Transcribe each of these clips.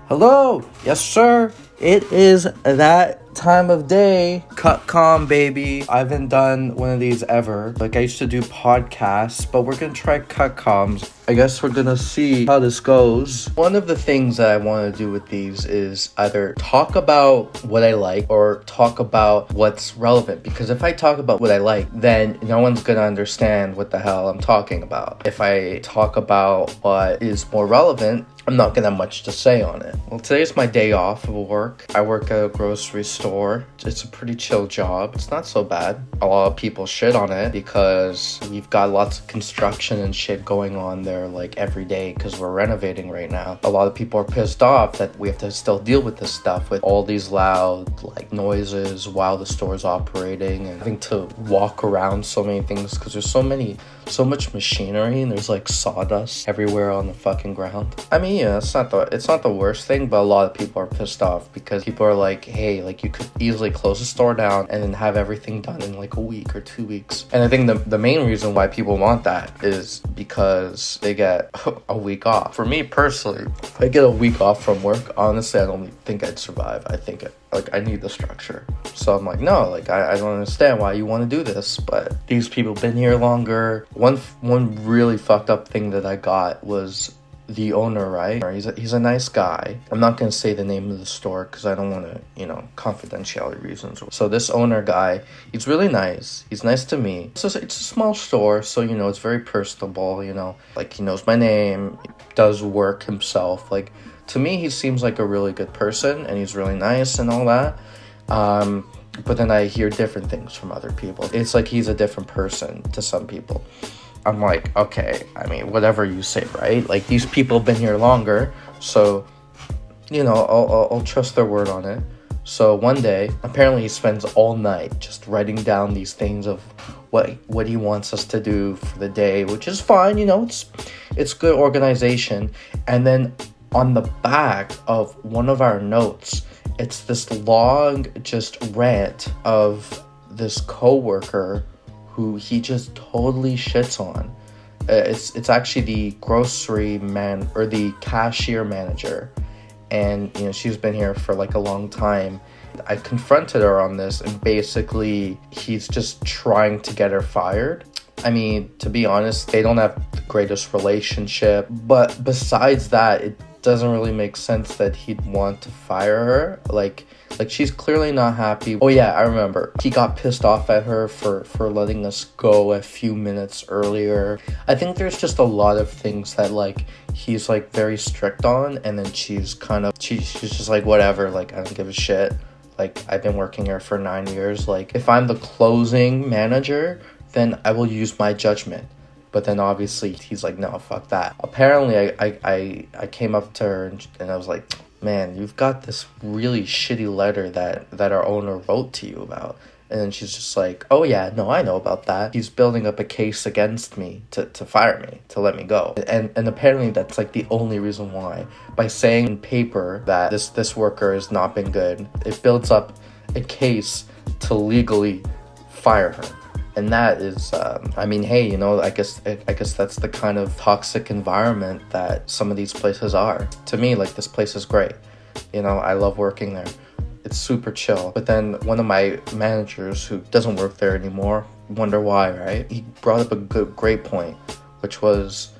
Hello, yes sir. It is that time of day. Cutcom, baby. I haven't done one of these ever. Like, I used to do podcasts, but we're gonna try Cutcoms. I guess we're gonna see how this goes. One of the things that I want to do with these is either talk about what I like or talk about what's relevant. Because if I talk about what I like, then no one's gonna understand what the hell I'm talking about. If I talk about what is more relevant, I'm not gonna have much to say on it. Well, today's my day off of work. I work at a grocery store. It's a pretty chill job. It's not so bad. A lot of people shit on it because we've got lots of construction and shit going on there like every day because we're renovating right now. A lot of people are pissed off that we have to still deal with this stuff with all these loud like noises while the store's operating and having to walk around so many things because there's so much machinery and there's like sawdust everywhere on the fucking ground. I mean, yeah, it's not the worst thing, but a lot of people are pissed off because people are like, hey, like you could easily close the store down and then have everything done in like a week or 2 weeks. And I think the main reason why people want that is because they get a week off. For me personally, if I get a week off from work, honestly, I don't think I'd survive. I think I need the structure. So I'm like, no, like I don't understand why you want to do this, but these people been here longer. One really fucked up thing that I got was the owner, right? He's a nice guy. I'm not gonna say the name of the store because I don't want to, confidentiality reasons. So this owner guy, he's really nice. He's nice to me. It's a small store, so it's very personable. Like he knows my name, he does work himself. Like to me, he seems like a really good person, and he's really nice and all that. But then I hear different things from other people. It's like he's a different person to some people. I'm like, okay, I mean, whatever you say, right? Like, these people have been here longer, so, I'll trust their word on it. So one day, apparently he spends all night just writing down these things of what he wants us to do for the day, which is fine, it's good organization. And then on the back of one of our notes, it's this long just rant of this coworker who he just totally shits on. It's actually the grocery man or the cashier manager, and she's been here for like a long time. I confronted her on this, and basically he's just trying to get her fired. I mean, to be honest, they don't have the greatest relationship, but besides that, it doesn't really make sense that he'd want to fire her. Like she's clearly not happy. Oh yeah, I remember. He got pissed off at her for letting us go a few minutes earlier. I think there's just a lot of things that like he's like very strict on, and then she's just like, whatever, like I don't give a shit. Like I've been working here for 9 years. Like if I'm the closing manager, then I will use my judgment. But then obviously he's like, no, fuck that. Apparently I came up to her and I was like, man, you've got this really shitty letter that our owner wrote to you about. And then she's just like, oh yeah, no, I know about that. He's building up a case against me to fire me, to let me go. And apparently that's like the only reason why. By saying in paper that this worker has not been good, it builds up a case to legally fire her. And that is, I mean, hey, I guess that's the kind of toxic environment that some of these places are. To me, like, this place is great. I love working there. It's super chill. But then one of my managers who doesn't work there anymore, wonder why, right? He brought up a great point, which was,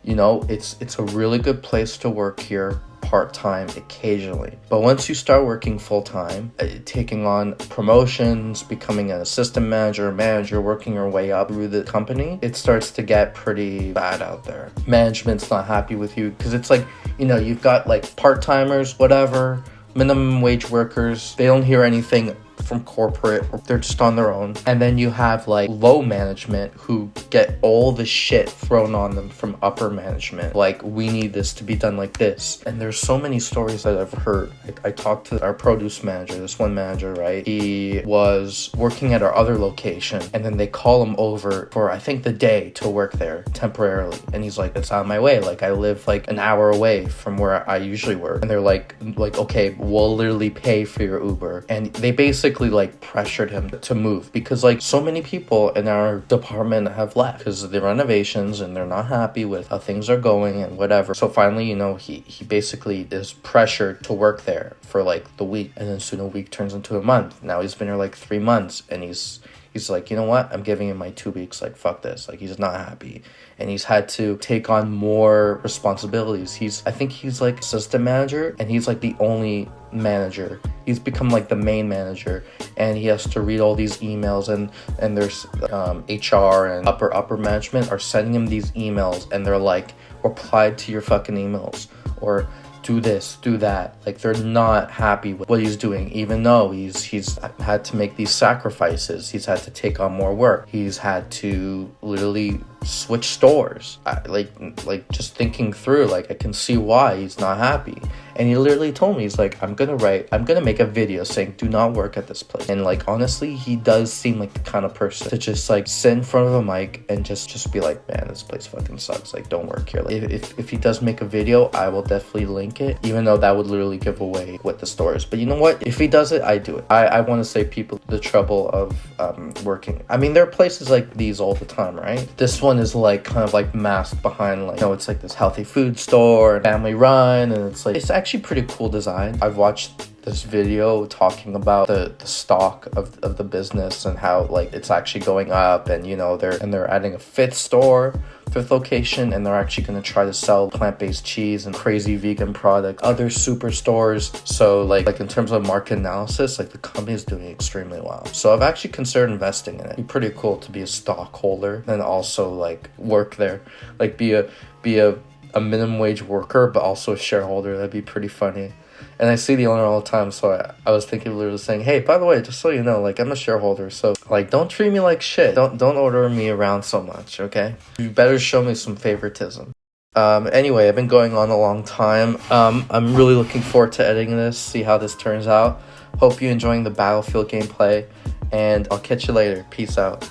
it's a really good place to work here part-time occasionally, but once you start working full-time, taking on promotions, becoming an assistant manager, working your way up through the company, it starts to get pretty bad out there. Management's not happy with you because it's like, you've got like part-timers, whatever, minimum wage workers, they don't hear anything from corporate, they're just on their own. And then you have like low management who get all the shit thrown on them from upper management, like, we need this to be done like this. And there's so many stories that I've heard. I talked to our produce manager, this one manager, right? He was working at our other location, and then they call him over for I think the day to work there temporarily, and he's like, it's out of my way, like I live like an hour away from where I usually work. And they're like okay, we'll literally pay for your Uber. And they basically basically like pressured him to move, because like so many people in our department have left because of the renovations and they're not happy with how things are going and whatever. So finally, you know, he basically is pressured to work there for like the week, and then soon a week turns into a month. Now he's been here like 3 months, and he's like, you know what, I'm giving him my 2 weeks, like fuck this. Like he's not happy, and he's had to take on more responsibilities. I think he's like assistant manager, and he's like the only manager. He's become like the main manager, and he has to read all these emails, and there's HR and upper management are sending him these emails, and they're like, reply to your fucking emails, or do this, do that. Like they're not happy with what he's doing, even though he's had to make these sacrifices. He's had to take on more work. He's had to literally switch stores. Like just thinking through, like I can see why he's not happy. And he literally told me, he's like, I'm gonna make a video saying do not work at this place. And like honestly, he does seem like the kind of person to just like sit in front of a mic and just be like, man, this place fucking sucks, like don't work here. Like if he does make a video, I will definitely link it, even though that would literally give away what the store is. But you know what, if he does it, I do it. I want to save people the trouble of working. I mean, there are places like these all the time, right? This one is like kind of like masked behind, like, you know, it's like this healthy food store, family run, and it's like, it's actually pretty cool design. I've watched this video talking about the stock of the business and how like it's actually going up, and you know they're adding a fifth location, and they're actually going to try to sell plant-based cheese and crazy vegan product, other superstores. So like in terms of market analysis, like the company is doing extremely well. So I've actually considered investing in it. It'd be pretty cool to be a stockholder and also like work there, like be a minimum wage worker but also a shareholder. That'd be pretty funny. And I see the owner all the time, so I was thinking literally saying, hey, by the way, just so you know, like I'm a shareholder, so like don't treat me like shit. Don't order me around so much, okay? You better show me some favoritism. Anyway, I've been going on a long time. I'm really looking forward to editing this, see how this turns out. Hope you're enjoying the Battlefield gameplay, and I'll catch you later. Peace out.